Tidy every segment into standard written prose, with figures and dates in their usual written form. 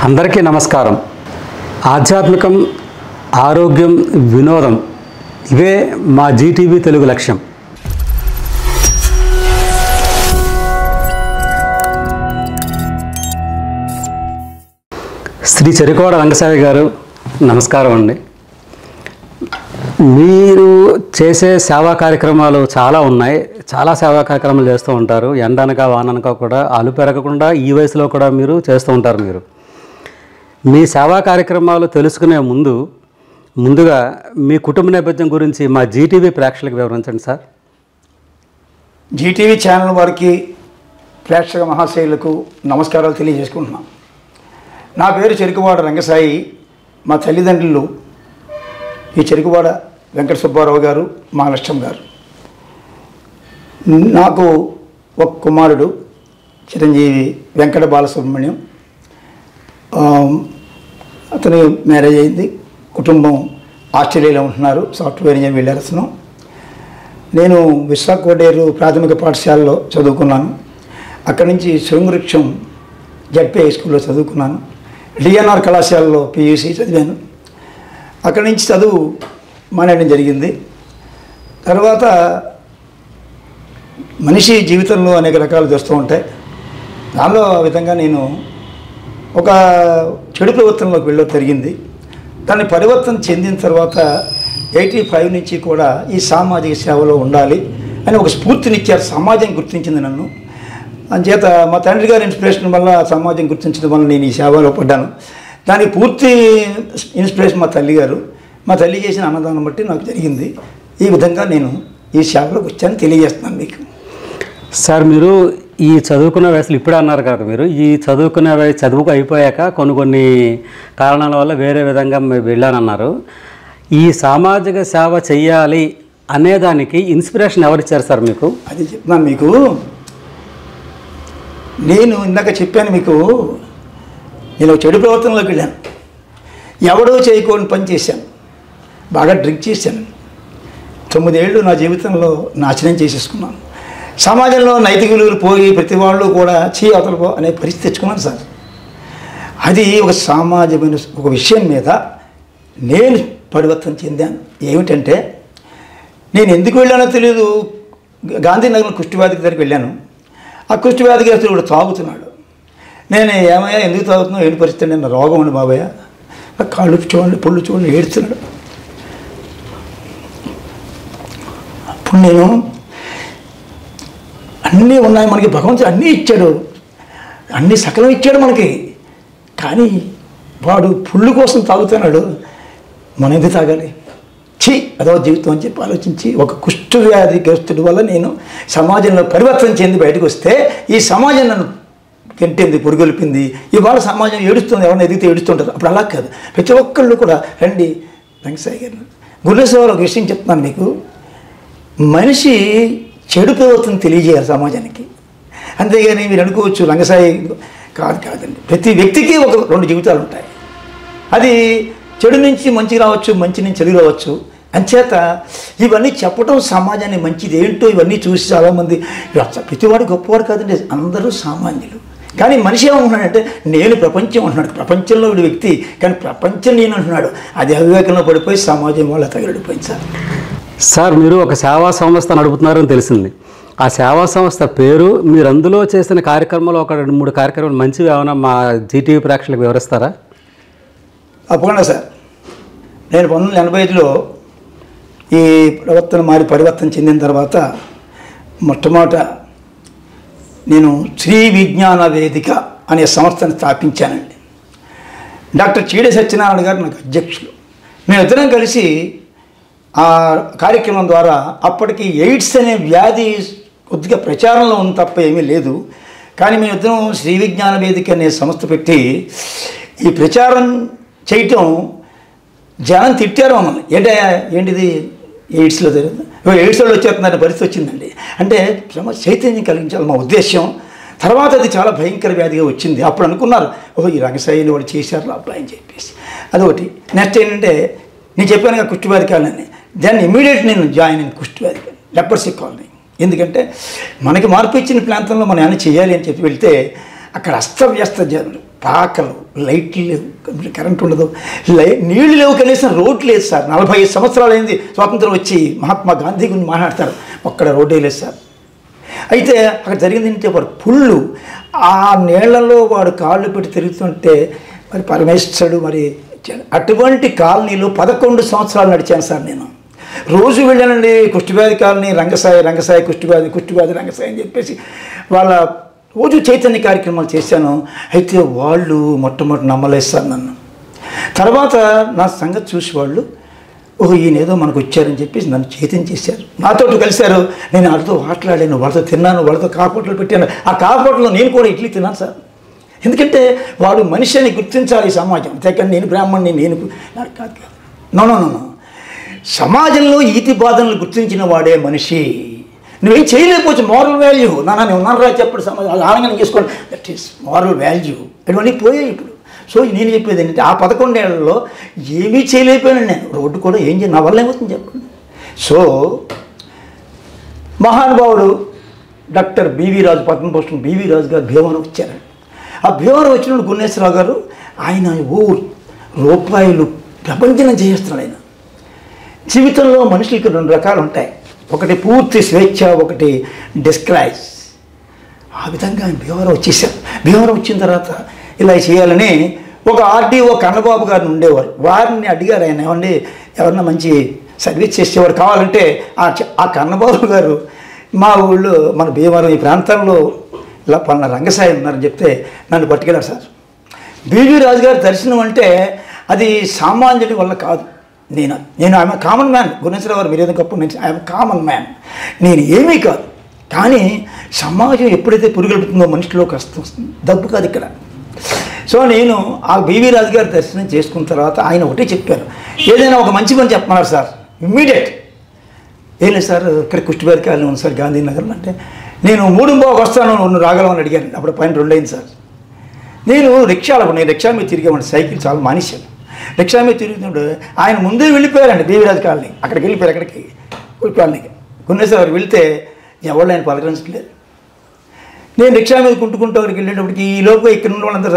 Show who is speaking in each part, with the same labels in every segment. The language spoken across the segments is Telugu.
Speaker 1: అందరికీ నమస్కారం. ఆధ్యాత్మికం, ఆరోగ్యం, వినోదం ఇవే మా జీటీవీ తెలుగు లక్ష్యం. శ్రీ చెరుకోడ రంగసాయి గారు నమస్కారం అండి. మీరు చేసే సేవా కార్యక్రమాలు చాలా ఉన్నాయి. చాలా సేవా కార్యక్రమాలు చేస్తూ ఉంటారు. ఎండనక వాననక కూడా అలుపెరగకుండా ఈ వయసులో కూడా మీరు చేస్తూ ఉంటారు. మీరు మీ సేవా కార్యక్రమాలు తెలుసుకునే ముందుగా మీ కుటుంబ నేపథ్యం గురించి మా జీటీవీ ప్రేక్షకులకు వివరించండి సార్.
Speaker 2: జీటీవీ ఛానల్ వారికి, ప్రేక్షక మహాశయులకు నమస్కారాలు తెలియజేసుకుంటున్నాను. నా పేరు చెరుకువాడ రంగసాయి. మా తల్లిదండ్రులు ఈ చెరుకువాడ వెంకట సుబ్బారావు గారు, మహాలక్ష్మి గారు. నాకు ఒక కుమారుడు చిరంజీవి వెంకట బాలసుబ్రహ్మణ్యం. అతను మ్యారేజ్ అయింది. కుటుంబం ఆస్ట్రేలియాలో ఉంటున్నారు. సాఫ్ట్వేర్ ఇంజనీర్ వెళ్ళారు అతను. నేను విశాఖపట్నం ప్రాథమిక పాఠశాలలో చదువుకున్నాను. అక్కడి నుంచి శృంగవృక్షం జడ్పీ స్కూల్లో చదువుకున్నాను. డిఎన్ఆర్ కళాశాలలో పియూసీ చదివాను. అక్కడి నుంచి చదువు మానేయడం జరిగింది. తర్వాత మనిషి జీవితంలో అనేక రకాలు చేస్తూ ఉంటాయి. దానిలో ఆ విధంగా నేను ఒక చెడు ప్రవర్తనలోకి వెళ్ళడం జరిగింది. దాన్ని పరివర్తన చెందిన తర్వాత 85 నుంచి కూడా ఈ సామాజిక సేవలో ఉండాలి అని ఒక స్ఫూర్తినిచ్చారు. సమాజం గుర్తించింది నన్ను. అంచేత మా తండ్రి గారి ఇన్స్పిరేషన్ వల్ల, సమాజం గుర్తించడం వల్ల నేను ఈ సేవలో పడ్డాను. దానికి పూర్తి ఇన్స్పిరేషన్ మా తల్లి గారు. మా తల్లి చేసిన అన్నదానం బట్టి నాకు జరిగింది. ఈ విధంగా నేను ఈ సేవలోకి వచ్చాను తెలియజేస్తున్నాను మీకు.
Speaker 1: సార్, మీరు ఈ చదువుకునే వయసులో ఇప్పుడే అన్నారు కదా, మీరు ఈ చదువుకు అయిపోయాక కొన్ని కారణాల వల్ల వేరే విధంగా వెళ్ళానన్నారు. ఈ సామాజిక సేవ చెయ్యాలి అనేదానికి ఇన్స్పిరేషన్ ఎవరిచ్చారు సార్ మీకు?
Speaker 2: అది చెప్తున్నాను మీకు. నేను ఇందాక చెప్పాను మీకు, నేను చెడు ప్రవర్తనలోకి వెళ్ళాను. ఎవడో చేయకూడని పని చేశాను. బాగా డ్రింక్ చేశాను. 9 ఏళ్ళు నా జీవితంలో నాశనం చేసేసుకున్నాను. సమాజంలో నైతిక విలువలు పోయి ప్రతి వాళ్ళు కూడా అవతలపో అనే పరిస్థితి తెచ్చుకున్నాను సార్. అది ఒక సామాజికమైన ఒక విషయం మీద నేను పరివర్తన చెందాను. ఏమిటంటే, నేను ఎందుకు వెళ్ళానో తెలియదు. గాంధీనగర్లో కుష్ఠవ్యాధి దగ్గరికి వెళ్ళాను. ఆ కుష్ఠవ్యాధికి అసలు కూడా తాగుతున్నాడు. నేను ఏమయ్యా ఎందుకు తాగుతున్నావు, ఏంటి పరిస్థితి? నేను రోగం అండి బాబయ్య, కాళ్ళు చూడండి, పొళ్ళు చూడండి, ఏడుస్తున్నాడు. అప్పుడు నేను అన్నీ ఉన్నాయి మనకి, భగవంతుడు అన్నీ ఇచ్చాడు, అన్నీ సకలం ఇచ్చాడు మనకి. కానీ వాడు పుళ్ళు కోసం తాగుతున్నాడు, మనం ఎందుకు తాగాలి? అదో జీవితం అని చెప్పి ఆలోచించి ఒక కుష్ఠవ్యాధిగ్రస్తుడి వల్ల నేను సమాజంలో పరివర్తన చెంది బయటకు వస్తే ఈ సమాజం నన్ను తింటింది, పురుగొల్పింది. ఇవాళ సమాజం ఏడుస్తుంది, ఎవరైనా ఎదిగితే ఏడుస్తుంటారు. అప్పుడు అలా కాదు, ప్రతి ఒక్కళ్ళు కూడా రండి. రంగసాయి గారు గురుసేవలో ఒక విషయం చెప్తున్నాను మీకు. మనిషి చెడు ప్రవర్తన తెలియజేయాలి సమాజానికి. అంతేగాని మీరు అనుకోవచ్చు రంగసాయి కాదండి. ప్రతి వ్యక్తికి ఒక 2 జీవితాలు ఉంటాయి. అది చెడు నుంచి మంచి రావచ్చు, మంచి నుంచి చెడు రావచ్చు. అంచేత ఇవన్నీ చెప్పడం సమాజాన్ని మంచిది ఏంటో ఇవన్నీ చూసి చాలామంది ప్రతివాడు గొప్పవాడు కాదండి, అందరూ సామాన్యులు. కానీ మనిషి ఏమంటున్నాడంటే నేను ప్రపంచం అంటున్నాడు. ప్రపంచంలో వీడు వ్యక్తి, కానీ ప్రపంచం నేను అంటున్నాడు. అది అవివేకంలో పడిపోయి సమాజం వల్ల తగిలిపోయింది సార్.
Speaker 1: సార్, మీరు ఒక సేవా సంస్థ నడుపుతున్నారని తెలిసింది. ఆ సేవా సంస్థ పేరు, మీరు అందులో చేసిన కార్యక్రమాలు ఒక 2-3 కార్యక్రమాలు మంచివి ఏమైనా మా జీటీవీ ప్రేక్షకులకు వివరిస్తారా?
Speaker 2: తప్పకుండా సార్. నేను 1985లో ఈ పరివర్తన చెందిన తర్వాత మొట్టమొదట నేను శ్రీ విజ్ఞాన వేదిక అనే సంస్థను స్థాపించానండి. డాక్టర్ చీడే సత్యనారాయణ గారు నాకు అధ్యక్షులు. మేమిద్దరం కలిసి ఆ కార్యక్రమం ద్వారా అప్పటికి ఎయిడ్స్ అనే వ్యాధి కొద్దిగా ప్రచారంలో ఉంది తప్ప ఏమీ లేదు. కానీ మేమిద్దరం శ్రీ విజ్ఞాన వేదిక అనే సంస్థ పెట్టి ఈ ప్రచారం చేయటం, జనం తిట్టారు మమ్మల్ని. ఏంటిది ఎయిడ్స్లో జరుగుతుంది, ఎయిడ్స్ వాళ్ళు వచ్చేస్తున్న పరిస్థితి వచ్చిందండి. అంటే చైతన్యం కలిగించాలి మా ఉద్దేశం. తర్వాత అది చాలా భయంకర వ్యాధిగా వచ్చింది. అప్పుడు అనుకున్నారు, ఈ రంగసాయిని వాడు చేశారు అబ్బాయి అని చెప్పేసి. అదొకటి. నెక్స్ట్ ఏంటంటే, నేను చెప్పాను కుష్ఠవ్యాధి కాలనీ, దాన్ని ఇమీడియట్ నేను జాయిన్ అయిన కుష్ఠవ్యాధి లెపర్సీ కాలనీ. ఎందుకంటే మనకి మార్పు ఇచ్చిన ప్రాంతంలో మనం ఏమైనా చేయాలి అని చెప్పి వెళ్తే అక్కడ అస్తవ్యస్త పాకలు, లైట్లు లేవు, కరెంట్ ఉండదు, నీళ్లు లేవు, కనీసం రోడ్లు లేదు సార్. 45 సంవత్సరాలు అయింది స్వాతంత్రం వచ్చి. మహాత్మా గాంధీ గురించి మాట్లాడతారు, ఒక్కడ రోడ్డే లేదు సార్. అయితే అక్కడ జరిగింది ఏంటంటే వాడు పుళ్ళు ఆ నీళ్లలో వాడు కాళ్ళు పెట్టి తిరుగుతుంటే మరి పరమేశ్వరుడు మరి అటువంటి కాలనీలో 11 సంవత్సరాలు నడిచాను సార్ నేను. రోజు వెళ్ళానండి కుష్ఠవ్యాధి కాలనీ, రంగసాయి కుష్ఠవ్యాధి రంగసాయి అని చెప్పేసి వాళ్ళ రోజు చైతన్య కార్యక్రమాలు చేశాను. అయితే వాళ్ళు మొట్టమొదటి నమ్మలేదు సార్ నన్ను. తర్వాత నా సంగతి చూసి వాళ్ళు ఈయన ఏదో మనకు వచ్చారని చెప్పేసి నన్ను చైతన్యం చేశారు. నాతో కలిశారు. నేను వాళ్ళతో మాట్లాడాను, వాళ్ళతో తిన్నాను, వాళ్ళతో కాకపోట్లు పెట్టాను. ఆ కాకపోట్లో నేను కూడా ఇడ్లీ తిన్నాను సార్. ఎందుకంటే వాడు మనిషి అని గుర్తించాలి ఈ సమాజం. అంతేకాని నేను బ్రాహ్మణ్ణి, నేను కాదు. నో. సమాజంలో ఈతి బాధలను గుర్తించిన వాడే మనిషి. నువ్వేం చేయలేకపోవచ్చు. మోరల్ వాల్యూ నేను ఉన్నారా చెప్పడు సమాజం ఆనందం చేసుకోండి, దట్ ఈస్ మోరల్ వాల్యూ. ఇవన్నీ పోయాయి ఇప్పుడు. సో నేను చెప్పేది ఏంటంటే ఆ 11 ఏళ్లలో ఏమీ చేయలేకపోయాను నేను. రోడ్డు కూడా ఏం నా వల్ల ఏమవుతుంది చెప్పండి. సో మహానుభావుడు డాక్టర్ బివి రాజు, పద్మభూషణ్ బివి రాజు గారు భీమవరం వచ్చారు. ఆ భీమవరం వచ్చినప్పుడు గుణేశ్వరరావు గారు ఆయన రూపాయలు ప్రపంచం చేస్తున్నాడు. ఆయన జీవితంలో మనుషులకి 2 రకాలు ఉంటాయి. ఒకటి పూర్తి స్వేచ్ఛ, ఒకటి డిస్క్రైజ్. ఆ విధంగా ఆయన భీమవరం వచ్చేసారు. భీమవరం వచ్చిన తర్వాత ఇలా చేయాలని ఒక ఆర్డీఓ కన్నబాబు గారిని ఉండేవారు. వారిని అడిగారు ఆయన, ఏమండి ఎవరన్నా మంచి సర్వీస్ చేసేవారు కావాలంటే ఆ కన్నబాబు గారు మా ఊళ్ళో మన భీమవరం ఈ ప్రాంతంలో ఇలా పన్న రంగసాయి ఉన్నారని చెప్తే నన్ను పట్టుకెళ్ళారు సార్. బివి రాజు గారి దర్శనం అంటే అది సామాన్యుడి వల్ల కాదు. నేను ఐఎమ్ కామన్ మ్యాన్. గుణేశ్వరరావు గారు మీరేదో గొప్ప, నేను ఐఎమ్ కామన్ మ్యాన్, నేను ఏమీ కాదు. కానీ సమాజం ఎప్పుడైతే పురుగెలుపుతుందో మనిషిలో కష్టం వస్తుంది, డబ్బు కాదు ఇక్కడ. సో నేను ఆ బివి రాజు గారి దర్శనం చేసుకున్న తర్వాత ఆయన ఒకటే చెప్పారు, ఏదైనా ఒక మంచి పని చెప్పమన్నారు సార్. ఇమ్మీడియట్ ఏం లేదు సార్, ఇక్కడ కుష్ఠవ్యాధి కాలనీ ఉంది సార్ గాంధీనగర్లో. అంటే నేను 3:15 వస్తాను, నువ్వు రాగలవని అడిగాను. అప్పుడు పైన 2 అయింది సార్. నేను రిక్షా మీద తిరిగామండి, సైకిల్ చాలా మానేశాను. రిక్షా మీద తిరుగుతుంటే ఆయన ముందే వెళ్ళిపోయారండి బీవీరాజు కాలనీ. అక్కడికి వెళ్ళిపోయారు, అక్కడికి కాలనీకి. గుణేశ్వర వెళ్తే ఎవరు ఆయన పలకరించలేదు. నేను రిక్షా మీద కుంటుకుంటూ అక్కడికి వెళ్ళేటప్పటికి ఈ లోపు ఇక్కడ ఉన్న వాళ్ళందరూ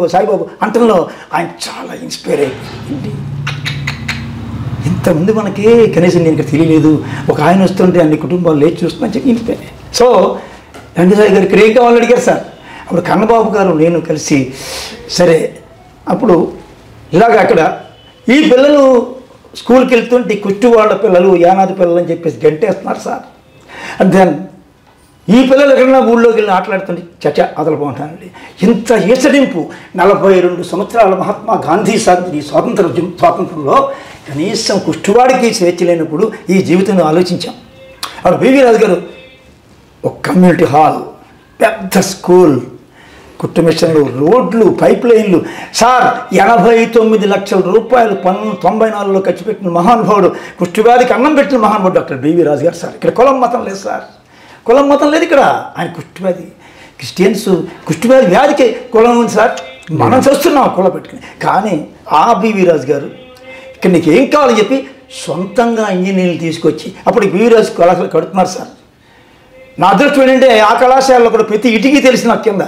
Speaker 2: సాయిబాబు అంటంలో ఆయన చాలా ఇన్స్పైర్ అయిపోయింది. ఇంతమంది మనకి కనీసం నేను ఇక్కడ తెలియలేదు, ఒక ఆయన వస్తుంటే అన్ని కుటుంబాలు లేచి చూస్తున్నాను చెప్పి ఇన్స్పైర్. సో రంగసాయి గారికి ఏం కావాలని అడిగారు సార్. అప్పుడు కన్నబాబు గారు నేను కలిసి సరే అప్పుడు ఇలాగ అక్కడ ఈ పిల్లలు స్కూల్కి వెళ్తుంటే కుష్టి వాళ్ళ పిల్లలు, యానాది పిల్లలు అని చెప్పేసి గంటేస్తున్నారు సార్. అండ్ దెన్ ఈ పిల్లలు ఎక్కడన్నా ఊళ్ళోకి వెళ్ళి ఆటలాడుతుంటే అదలపోంటానండి. ఇంత ఈసడింపు 42 సంవత్సరాల మహాత్మా గాంధీ సాధించిన ఈ స్వాతంత్రంలో కనీసం కుష్టివాడికి స్వేచ్ఛ లేనప్పుడు ఈ జీవితాన్ని ఆలోచించాం. అప్పుడు బివి రాజు గారు ఒక కమ్యూనిటీ హాల్, పెద్ద స్కూల్, కుట్టు మిషన్లు, రోడ్లు, పైప్ లైన్లు సార్. 89 లక్షల రూపాయలు 1994లో ఖర్చు పెట్టిన మహానుభావుడు, కుష్టివ్యాధికి అన్నం పెట్టిన మహానుభావుడు డాక్టర్ బివి రాజు గారు సార్. ఇక్కడ కులం మతం లేదు సార్, కులం మతం లేదు ఇక్కడ. ఆయన కుష్టివ్యాధి క్రిస్టియన్స్ కుష్టివ్యాధి వ్యాధికి కులం ఉంది సార్. మనం చూస్తున్నాం కులం పెట్టుకుని. కానీ ఆ బివి రాజు గారు ఇక్కడ నీకు ఏం కావాలని చెప్పి సొంతంగా ఇంజనీర్లు తీసుకొచ్చి అప్పుడు బివి రాజు కళాశాల కడుతున్నారు సార్. నా అదృష్టం ఏంటంటే ఆ కళాశాలలో కూడా ప్రతి ఇటికి తెలిసిన కింద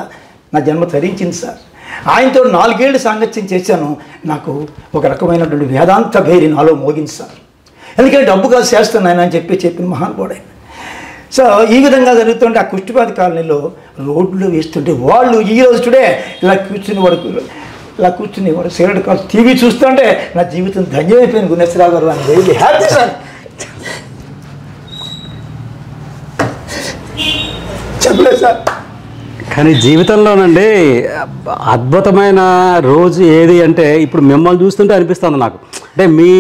Speaker 2: నా జన్మ తరించింది సార్. ఆయనతో 4 ఏళ్ళు సాంగత్యం చేశాను. నాకు ఒక రకమైనటువంటి వేదాంత భేరి నాలో మోగింది సార్. ఎందుకంటే డబ్బు కాదు చేస్తున్నాను అని చెప్పిన మహానుభావుడు ఆయన. సో ఈ విధంగా జరుగుతుంటే ఆ కుష్టివ్యాధి కాలనీలో రోడ్లు వేస్తుంటే వాళ్ళు ఈ రోజు టుడే ఇలా కూర్చుని వాడు సిగరెట్ కాల్చి టీవీ చూస్తుంటే నా జీవితం ధన్యమైపోయింది. గుణేశ్వరరావు గారు అని వెరీ హ్యాపీ సార్. చెప్పలేదు సార్.
Speaker 1: కానీ జీవితంలోనండి అద్భుతమైన రోజు ఏది అంటే ఇప్పుడు మిమ్మల్ని చూస్తుంటే అనిపిస్తుంది నాకు. అంటే మీ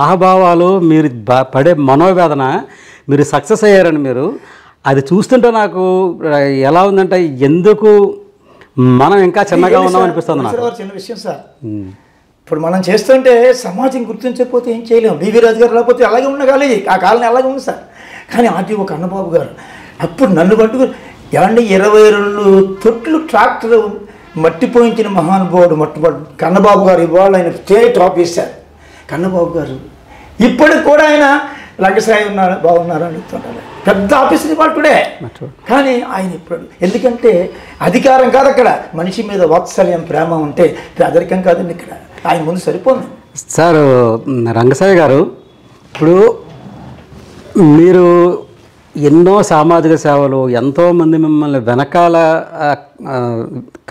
Speaker 1: ఆహభావాలు, మీరు పడే మనోవేదన, మీరు సక్సెస్ అయ్యారని మీరు అది చూస్తుంటే నాకు ఎలా ఉందంటే ఎందుకు మనం ఇంకా చిన్నగా ఉన్నాం అనిపిస్తుంది నాకు.
Speaker 2: చిన్న విషయం సార్, ఇప్పుడు మనం చేస్తుంటే సమాజం గుర్తించకపోతే ఏం చేయలేము. బివి రాజు గారు లేకపోతే అలాగే ఉండగాలి, ఆ కాలనీ అలాగే ఉంది సార్. కానీ ఆర్టీఓ కన్నబాబు గారు అప్పుడు నన్ను పట్టుకుని ఏమంటే 22 తొట్లు ట్రాక్టర్ మట్టిపోయించిన మహానుభావుడు కన్నబాబు గారు. ఇవాళ ఆయన స్టేట్ ఆఫీసర్ కన్నబాబు గారు. ఇప్పటికి కూడా ఆయన లంకసాయి ఉన్నారు బాగున్నారు అడుగుతుంటారు. పెద్ద ఆఫీసర్ వాళ్ళకుడే. కానీ ఆయన ఇప్పుడు ఎందుకంటే అధికారం కాదు అక్కడ, మనిషి మీద వాత్సల్యం ప్రేమ ఉంటే పేదరికం కాదండి ఇక్కడ. ఆయన ముందు సరిపోదు.
Speaker 1: సార్ రంగసాయి గారు, ఇప్పుడు మీరు ఎన్నో సామాజిక సేవలు, ఎంతోమంది మిమ్మల్ని వెనకాల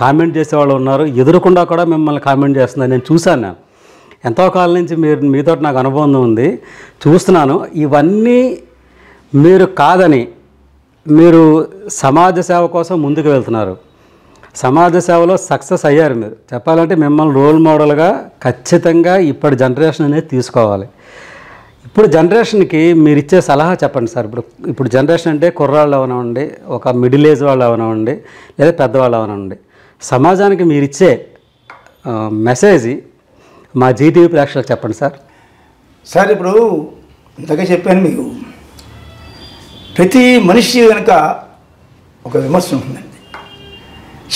Speaker 1: కామెంట్ చేసేవాళ్ళు ఉన్నారు, ఎదురకుండా కూడా మిమ్మల్ని కామెంట్ చేస్తున్నారు. నేను చూశాను, ఎంతో కాలం నుంచి మీతో నాకు అనుభవం ఉంది, చూస్తున్నాను. ఇవన్నీ మీరు కాదని మీరు సమాజ సేవ కోసం ముందుకు వెళ్తున్నారు, సమాజ సేవలో సక్సెస్ అయ్యారు. మీరు చెప్పాలంటే మిమ్మల్ని రోల్ మోడల్గా ఖచ్చితంగా ఇప్పటి జనరేషన్ అనేది తీసుకోవాలి. ఇప్పుడు జనరేషన్కి మీరు ఇచ్చే సలహా చెప్పండి సార్. ఇప్పుడు జనరేషన్ అంటే కుర్రాళ్ళు అవనివ్వండి, ఒక మిడిల్ ఏజ్ వాళ్ళు అవనివ్వండి, లేదా పెద్దవాళ్ళు అవనివ్వండి, సమాజానికి మీరు ఇచ్చే మెసేజ్ మా జీటీవీ ప్రేక్షకులకు చెప్పండి సార్.
Speaker 2: సార్ ఇప్పుడు ఇంతగా చెప్పాను మీకు, ప్రతి మనిషి వెనుక ఒక విమర్శ ఉంటుందండి.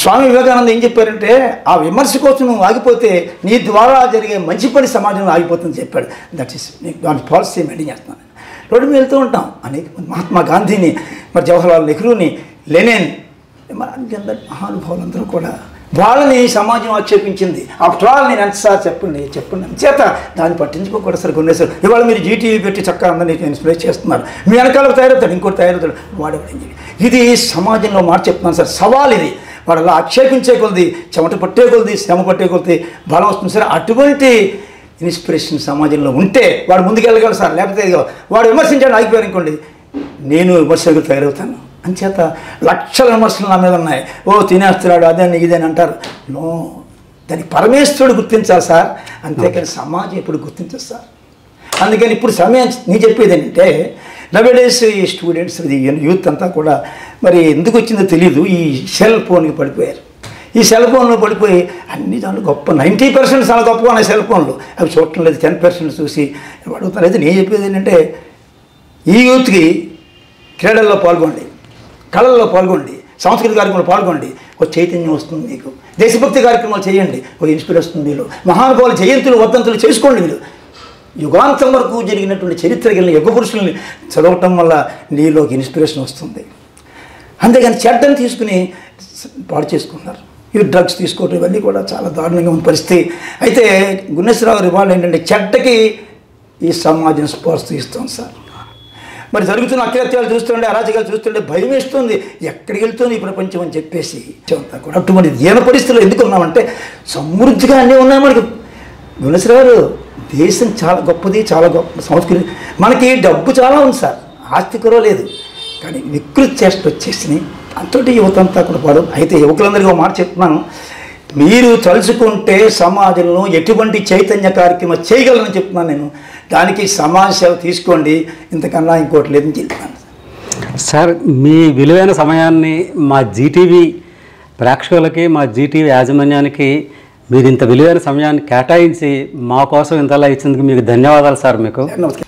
Speaker 2: స్వామి వివేకానంద ఏం చెప్పారంటే, ఆ విమర్శ కోసం నువ్వు ఆగిపోతే నీ ద్వారా జరిగే మంచి పని సమాజంలో ఆగిపోతుందని చెప్పాడు. దట్ ఈస్ దాని పాలసీ మెయింటైన్ చేస్తున్నాను. రోడ్డు మీద వెళ్తూ ఉంటాం, అనేక మహాత్మా గాంధీని, మరి జవహర్లాల్ నెహ్రూని, లెనిన్, అందరు మహానుభావులందరూ కూడా వాళ్ళని సమాజం ఆక్షేపించింది. ఆఫ్టర్ ఆల్ నేను ఎంతసారి చెప్పండి చేత దాన్ని పట్టించుకోకూడదు సార్. కొన్నేసారి ఇవాళ మీరు జీటీవీ పెట్టి చక్కగా అందరినీ ఇన్స్పైర్ చేస్తున్నారు, మీ వెనకాలకు తయారవుతాడు, ఇంకోటి తయారవుతాడు, వాడేవాడని చెప్పి. ఇది సమాజంలో మాట చెప్తున్నాను సార్, సవాల్ ఇది. వాడు అలా ఆక్షేపించే కొలది, చెమట పట్టే కొలది, శ్రమ పట్టే కొలది బలం వస్తుంది సార్. అటువంటి ఇన్స్పిరేషన్ సమాజంలో ఉంటే వాడు ముందుకెళ్ళగలడు సార్. లేకపోతే వాడు విమర్శించాడు ఆగిపోయారు అనుకోండి, నేను విమర్శకులు తయారవుతాను. అంచేత లక్షల విమర్శలు నా మీద ఉన్నాయి. ఓ తినేస్తున్నాడు అదని ఇదని అంటారు. నో, దానికి పరమేశ్వరుడు గుర్తించాలి సార్, అంతేకాని సమాజం ఇప్పుడు గుర్తించదు సార్. అందుకని ఇప్పుడు సమయం నేను చెప్పేది ఏంటంటే, నవేడేస్ ఈ స్టూడెంట్స్, యూత్ అంతా కూడా మరి ఎందుకు వచ్చిందో తెలీదు, ఈ సెల్ ఫోన్కి పడిపోయారు. ఈ సెల్ ఫోన్లో పడిపోయి అన్ని దాంట్లో గొప్ప 90% చాలా గొప్పగా ఉన్నాయి సెల్ ఫోన్లు. అవి చూడటం లేదు, 10% చూసి అడుగుతారు. అయితే నేను చెప్పేది ఏంటంటే, ఈ యూత్కి క్రీడల్లో పాల్గొండి, కళల్లో పాల్గొండి, సాంస్కృతిక కార్యక్రమాలు పాల్గొండి, ఒక చైతన్యం వస్తుంది మీకు. దేశభక్తి కార్యక్రమాలు చేయండి, ఒక ఇన్స్పిరేషన్ వస్తుంది మీలో. మహానుభావుల జయంతులు వర్ధంతులు చేసుకోండి. మీరు యుగాంతం వరకు జరిగినటువంటి చరిత్ర కలిగిన యుగ పురుషుల్ని చదవటం వల్ల నీలో ఒక ఇన్స్పిరేషన్ వస్తుంది. అంతేగాని చెడ్డని తీసుకుని పాడు చేసుకున్నారు. ఈ డ్రగ్స్ తీసుకోవటం ఇవన్నీ కూడా చాలా దారుణంగా ఉన్న పరిస్థితి. అయితే గుణేశ్వరరావు ఇవాళ ఏంటంటే, చెడ్డకి ఈ సమాజం స్పర్శ ఇస్తాం సార్. మరి జరుగుతున్న అత్యాచారాలు చూస్తుంటే, అరాచకాలు చూస్తుంటే భయం వేస్తుంది, ఎక్కడికి వెళ్తుంది ఈ ప్రపంచం అని చెప్పేసి కూడా. అటువంటి దీన పరిస్థితుల్లో ఎందుకు ఉన్నామంటే, సమృద్ధిగా అన్నీ ఉన్నాయి మనకి. గుణేశ్వరరావు దేశం చాలా గొప్పది, చాలా గొప్ప సంస్కృతి. మనకి డబ్బు చాలా ఉంది సార్, ఆస్తి కూడా లేదు, కానీ వికృతి చేష్ట వచ్చేసినాయి. అంతటి యువత అంతా కూడా పాడు. అయితే యువకులందరికీ ఒక మాట చెప్తున్నాను, మీరు తలుచుకుంటే సమాజంలో ఎటువంటి చైతన్య కార్యక్రమం చేయగలరని చెప్తున్నాను నేను. దానికి సమాజ సేవ తీసుకోండి, ఇంతకన్నా ఇంకోటి లేదని చెప్తున్నాను
Speaker 1: సార్. మీ విలువైన సమయాన్ని మా జీటీవీ ప్రేక్షకులకి, మా జీటీవీ యాజమాన్యానికి మీరు ఇంత విలువైన సమయాన్ని కేటాయించి మా కోసం ఇంతలా ఇచ్చేందుకు మీకు ధన్యవాదాలు సార్. మీకు
Speaker 2: నమస్కారం.